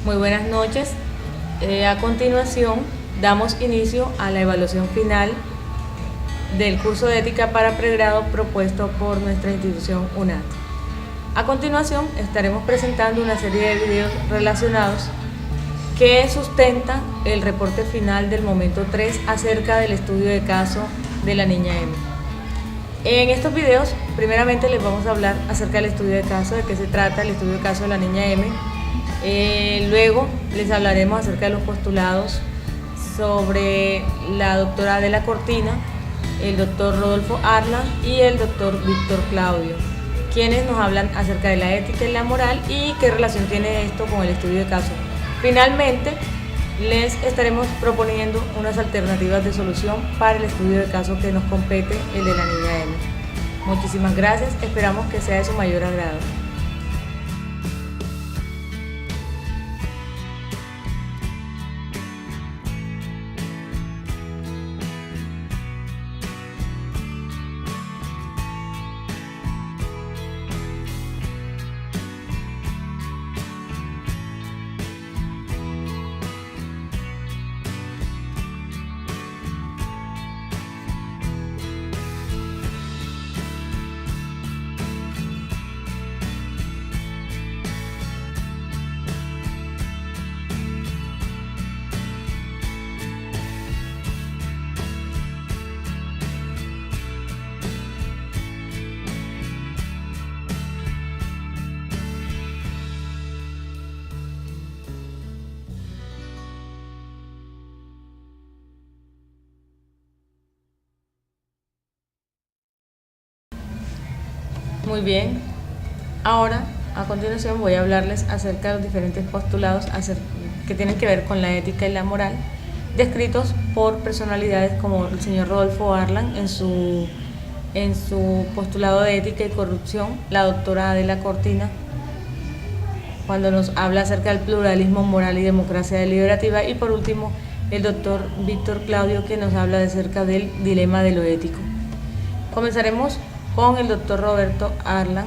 Muy buenas noches. A continuación, damos inicio a la evaluación final del curso de ética para pregrado propuesto por nuestra institución UNAT. A continuación, estaremos presentando una serie de videos relacionados que sustentan el reporte final del momento 3 acerca del estudio de caso de la niña M. En estos videos, primeramente les vamos a hablar acerca del estudio de caso, de qué se trata el estudio de caso de la niña M. Luego les hablaremos acerca de los postulados sobre la doctora Adela Cortina, el doctor Rodolfo Arlan y el doctor Víctor Claudio, quienes nos hablan acerca de la ética y la moral y qué relación tiene esto con el estudio de caso. Finalmente, les estaremos proponiendo unas alternativas de solución para el estudio de caso que nos compete, el de la niña M. Muchísimas gracias, esperamos que sea de su mayor agrado. Muy bien, ahora a continuación voy a hablarles acerca de los diferentes postulados que tienen que ver con la ética y la moral, descritos por personalidades como el señor Rodolfo Arlan en su postulado de ética y corrupción, la doctora Adela Cortina cuando nos habla acerca del pluralismo moral y democracia deliberativa, y por último el doctor Víctor Claudio, que nos habla acerca del dilema de lo ético. Comenzaremos con el doctor Roberto Arlan.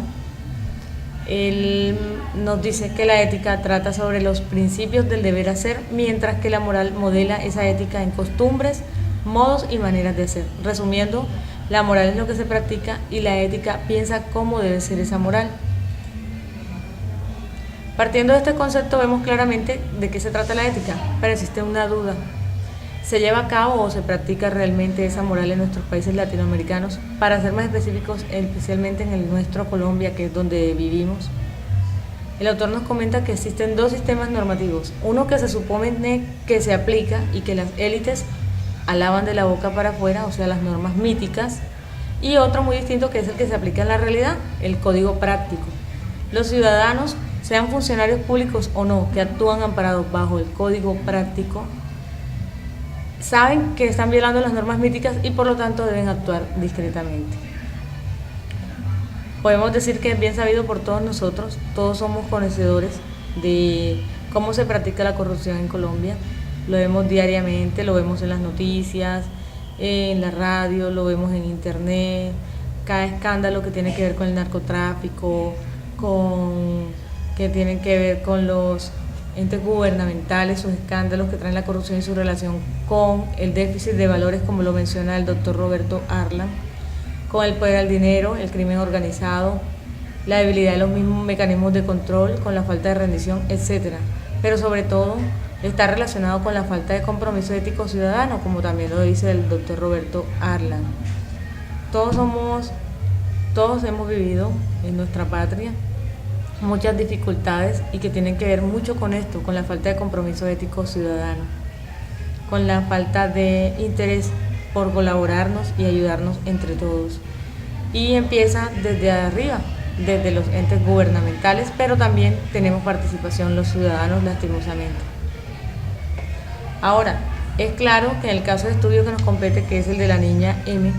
Él nos dice que la ética trata sobre los principios del deber hacer, mientras que la moral modela esa ética en costumbres, modos y maneras de hacer. Resumiendo, la moral es lo que se practica y la ética piensa cómo debe ser esa moral. Partiendo de este concepto vemos claramente de qué se trata la ética, pero existe una duda. ¿Se lleva a cabo o se practica realmente esa moral en nuestros países latinoamericanos? Para ser más específicos, especialmente en el nuestro, Colombia, que es donde vivimos. El autor nos comenta que existen dos sistemas normativos, uno que se supone que se aplica y que las élites alaban de la boca para afuera, o sea, las normas míticas, y otro muy distinto que es el que se aplica en la realidad, el código práctico. Los ciudadanos, sean funcionarios públicos o no, que actúan amparados bajo el código práctico, saben que están violando las normas míticas y por lo tanto deben actuar discretamente. Podemos decir que es bien sabido por todos nosotros, todos somos conocedores de cómo se practica la corrupción en Colombia. Lo vemos diariamente, lo vemos en las noticias, en la radio, lo vemos en internet, cada escándalo que tiene que ver con el narcotráfico, que tienen que ver con los entes gubernamentales, sus escándalos que traen la corrupción y su relación con el déficit de valores, como lo menciona el doctor Roberto Arlan, con el poder al dinero, el crimen organizado, la debilidad de los mismos mecanismos de control, con la falta de rendición, etc. Pero sobre todo está relacionado con la falta de compromiso ético ciudadano, como también lo dice el doctor Roberto Arlan. Todos hemos vivido en nuestra patria muchas dificultades y que tienen que ver mucho con esto, con la falta de compromiso ético ciudadano, con la falta de interés por colaborarnos y ayudarnos entre todos. Y empieza desde arriba, desde los entes gubernamentales, pero también tenemos participación los ciudadanos, lastimosamente. Ahora, es claro que en el caso de estudio que nos compete, que es el de la niña M,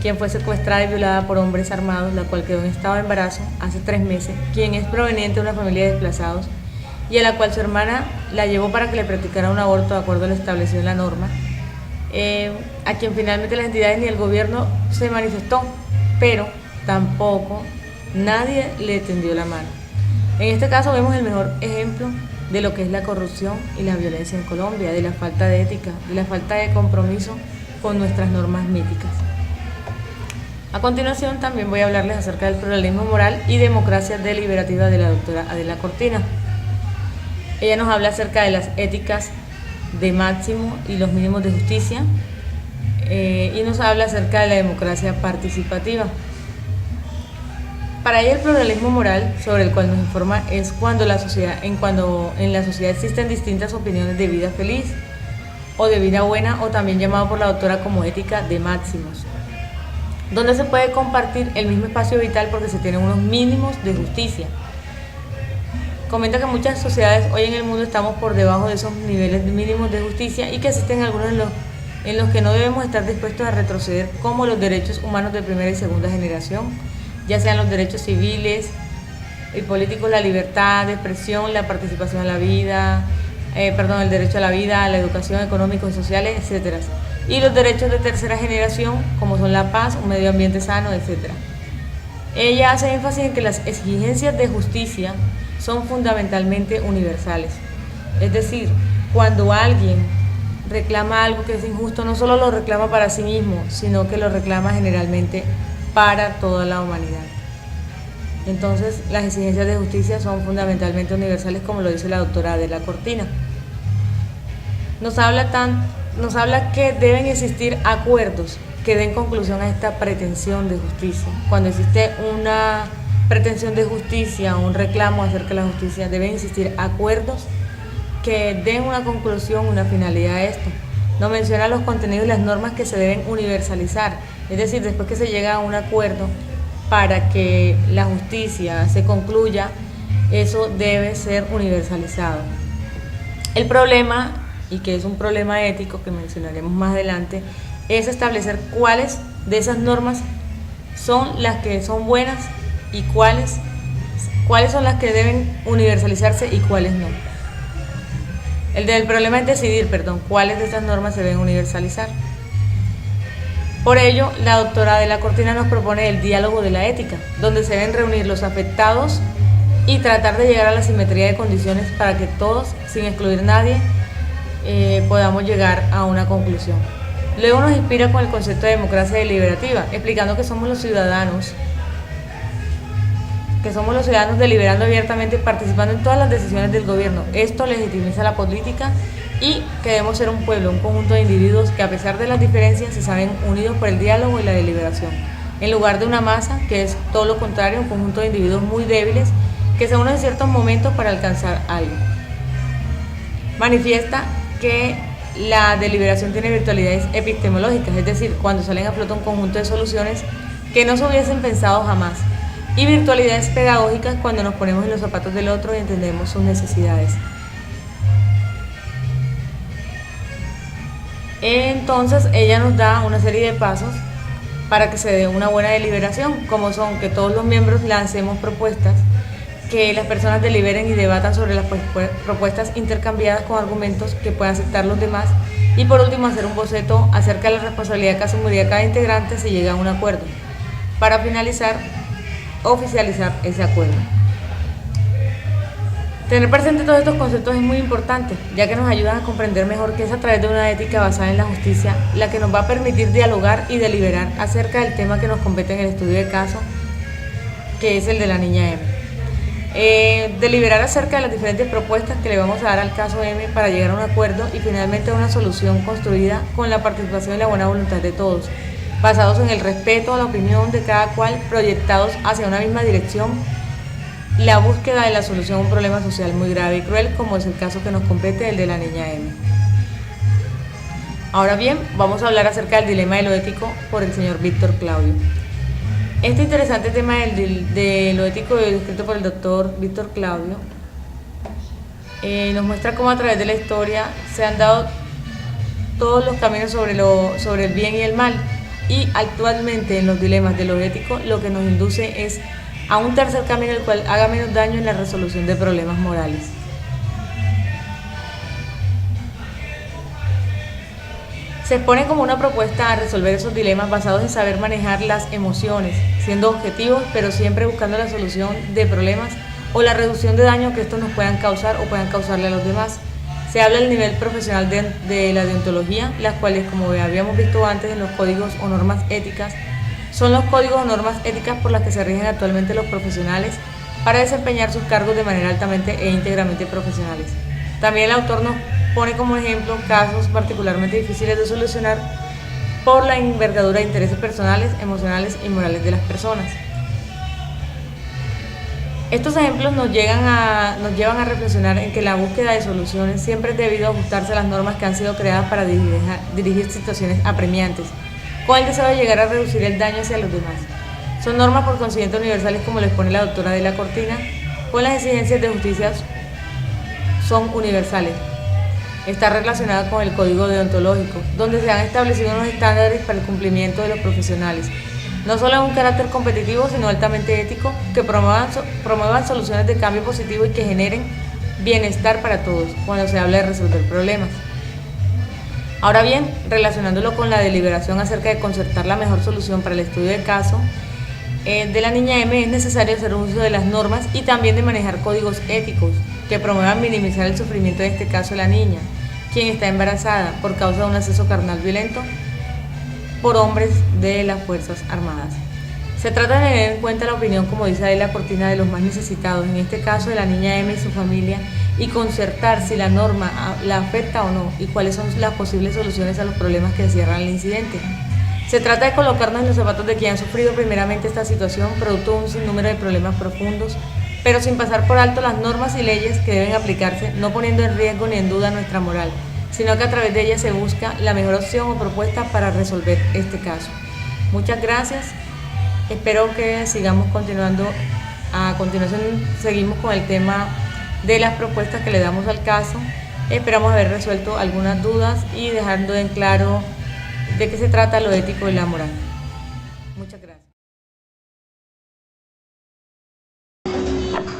quien fue secuestrada y violada por hombres armados, la cual quedó en estado de embarazo hace 3 meses, quien es proveniente de una familia de desplazados y a la cual su hermana la llevó para que le practicara un aborto de acuerdo a lo establecido en la norma, a quien finalmente las entidades ni el gobierno se manifestó, pero tampoco nadie le tendió la mano. En este caso vemos el mejor ejemplo de lo que es la corrupción y la violencia en Colombia, de la falta de ética, de la falta de compromiso con nuestras normas míticas. A continuación también voy a hablarles acerca del pluralismo moral y democracia deliberativa de la doctora Adela Cortina. Ella nos habla acerca de las éticas de máximo y los mínimos de justicia y nos habla acerca de la democracia participativa. Para ella el pluralismo moral sobre el cual nos informa es cuando en la sociedad existen distintas opiniones de vida feliz o de vida buena, o también llamado por la doctora como ética de máximos, donde se puede compartir el mismo espacio vital porque se tienen unos mínimos de justicia. Comenta que muchas sociedades hoy en el mundo estamos por debajo de esos niveles mínimos de justicia y que existen algunos en los que no debemos estar dispuestos a retroceder, como los derechos humanos de primera y segunda generación, ya sean los derechos civiles y políticos, la libertad de expresión, la participación en la vida, el derecho a la vida, a la educación, económicos, sociales, etc. Y los derechos de tercera generación, como son la paz, un medio ambiente sano, etc. Ella hace énfasis en que las exigencias de justicia son fundamentalmente universales. Es decir, cuando alguien reclama algo que es injusto, no solo lo reclama para sí mismo, sino que lo reclama generalmente para toda la humanidad. Entonces, las exigencias de justicia son fundamentalmente universales, como lo dice la doctora Adela Cortina. Nos habla que deben existir acuerdos que den conclusión a esta pretensión de justicia. Cuando existe una pretensión de justicia, un reclamo acerca de la justicia, deben existir acuerdos que den una conclusión, una finalidad a esto. Nos menciona los contenidos y las normas que se deben universalizar, es decir, después que se llega a un acuerdo para que la justicia se concluya, eso debe ser universalizado. El problema, y que es un problema ético que mencionaremos más adelante, es establecer cuáles de esas normas son las que son buenas y cuáles son las que deben universalizarse y cuáles no. El problema es decidir, cuáles de estas normas se deben universalizar. Por ello, la doctora Adela Cortina nos propone el diálogo de la ética, donde se deben reunir los afectados y tratar de llegar a la simetría de condiciones para que todos, sin excluir a nadie, podamos llegar a una conclusión. Luego nos inspira con el concepto de democracia deliberativa, explicando que somos los ciudadanos deliberando abiertamente y participando en todas las decisiones del gobierno. Esto legitimiza la política y que debemos ser un pueblo, un conjunto de individuos que a pesar de las diferencias se saben unidos por el diálogo y la deliberación, en lugar de una masa que es todo lo contrario, un conjunto de individuos muy débiles que se unen en ciertos momentos para alcanzar algo. Manifiesta que la deliberación tiene virtualidades epistemológicas, es decir, cuando salen a flote un conjunto de soluciones que no se hubiesen pensado jamás, y virtualidades pedagógicas cuando nos ponemos en los zapatos del otro y entendemos sus necesidades. Entonces ella nos da una serie de pasos para que se dé una buena deliberación, como son que todos los miembros lancemos propuestas, que las personas deliberen y debatan sobre las propuestas intercambiadas con argumentos que puedan aceptar los demás, y por último hacer un boceto acerca de la responsabilidad que asumiría cada integrante si llega a un acuerdo, para finalizar, oficializar ese acuerdo. Tener presente todos estos conceptos es muy importante, ya que nos ayudan a comprender mejor que es a través de una ética basada en la justicia la que nos va a permitir dialogar y deliberar acerca del tema que nos compete en el estudio de caso, que es el de la niña M. Deliberar acerca de las diferentes propuestas que le vamos a dar al caso M para llegar a un acuerdo y finalmente a una solución construida con la participación y la buena voluntad de todos, basados en el respeto a la opinión de cada cual, proyectados hacia una misma dirección, la búsqueda de la solución a un problema social muy grave y cruel, como es el caso que nos compete, el de la niña M. Ahora bien, vamos a hablar acerca del dilema de lo ético por el señor Víctor Claudio. Este interesante tema de lo ético descrito por el doctor Víctor Claudio nos muestra cómo a través de la historia se han dado todos los caminos sobre el bien y el mal, y actualmente en los dilemas de lo ético lo que nos induce es a un tercer camino el cual haga menos daño en la resolución de problemas morales. Se expone como una propuesta a resolver esos dilemas basados en saber manejar las emociones, siendo objetivos, pero siempre buscando la solución de problemas o la reducción de daño que estos nos puedan causar o puedan causarle a los demás. Se habla del nivel profesional de la deontología, las cuales, como habíamos visto antes en los códigos o normas éticas, son los códigos o normas éticas por las que se rigen actualmente los profesionales para desempeñar sus cargos de manera altamente e íntegramente profesionales. También el autor nos pone como ejemplo casos particularmente difíciles de solucionar por la envergadura de intereses personales, emocionales y morales de las personas. Estos ejemplos nos llevan a reflexionar en que la búsqueda de soluciones siempre es debido a ajustarse a las normas que han sido creadas para dirigir situaciones apremiantes, con el deseo de llegar a reducir el daño hacia los demás. Son normas por consiguiente universales, como les pone la doctora de la Cortina, pues las exigencias de justicia son universales. Está relacionada con el código deontológico, donde se han establecido unos estándares para el cumplimiento de los profesionales, no solo en un carácter competitivo, sino altamente ético, que promuevan soluciones de cambio positivo y que generen bienestar para todos cuando se habla de resolver problemas. Ahora bien, relacionándolo con la deliberación acerca de concertar la mejor solución para el estudio del caso de la niña M, es necesario hacer uso de las normas y también de manejar códigos éticos que promuevan minimizar el sufrimiento, en este caso de la niña, quien está embarazada por causa de un acceso carnal violento por hombres de las Fuerzas Armadas. Se trata de tener en cuenta la opinión, como dice ahí la Cortina, de los más necesitados, en este caso de la niña M y su familia, y concertar si la norma la afecta o no y cuáles son las posibles soluciones a los problemas que encierran el incidente. Se trata de colocarnos en los zapatos de quien ha sufrido primeramente esta situación, producto de un sinnúmero de problemas profundos, pero sin pasar por alto las normas y leyes que deben aplicarse, no poniendo en riesgo ni en duda nuestra moral, sino que a través de ellas se busca la mejor opción o propuesta para resolver este caso. Muchas gracias, espero que sigamos continuando. A continuación seguimos con el tema de las propuestas que le damos al caso. Esperamos haber resuelto algunas dudas y dejando en claro de qué se trata lo ético y la moral. Muchas gracias.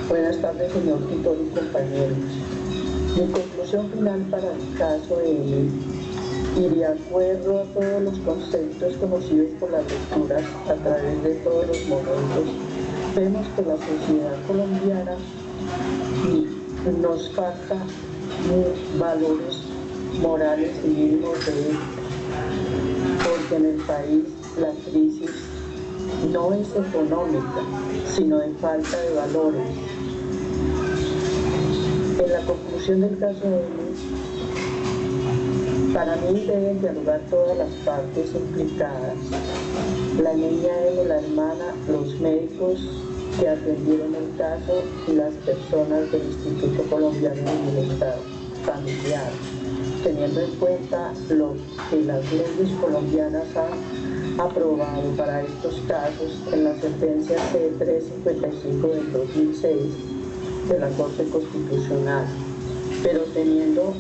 Buenas tardes, señor tutor y compañeros. Mi conclusión final para el caso L y de acuerdo a todos los conceptos conocidos por las lecturas a través de todos los momentos, vemos que la sociedad colombiana nos falta valores morales y mínimos de ética, porque en el país la crisis no es económica, sino de falta de valores. En la conclusión del caso de él, para mí deben dialogar todas las partes implicadas, la niña M, la hermana, los médicos que atendieron el caso y las personas del Instituto Colombiano de Bienestar Familiar, teniendo en cuenta lo que las leyes colombianas han aprobado para estos casos en la sentencia C-355 del 2006 de la Corte Constitucional, pero teniendo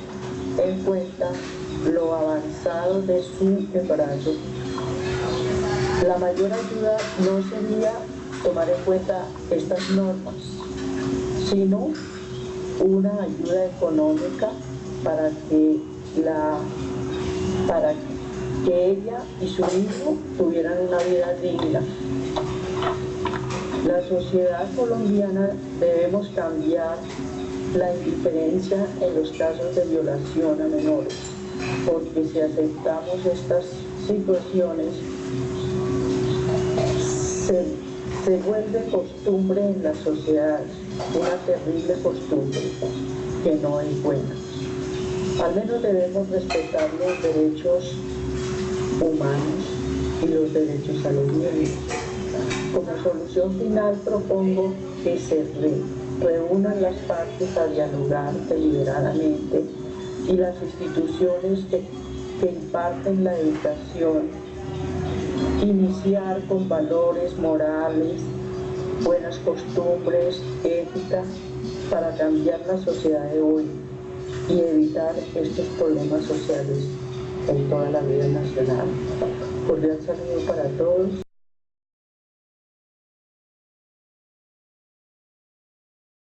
en cuenta lo avanzado de su embarazo. La mayor ayuda no sería tomar en cuenta estas normas, sino una ayuda económica para que ella y su hijo tuvieran una vida digna. La sociedad colombiana debemos cambiar la indiferencia en los casos de violación a menores, porque si aceptamos estas situaciones, se vuelve costumbre en la sociedad, una terrible costumbre que no es buena. Al menos debemos respetar los derechos humanos y los derechos a los niños. Como solución final propongo que se reúnan las partes a dialogar deliberadamente y las instituciones que imparten la educación, iniciar con valores morales, buenas costumbres, ética, para cambiar la sociedad de hoy y evitar estos problemas sociales en toda la vida nacional. Cordial saludo para todos.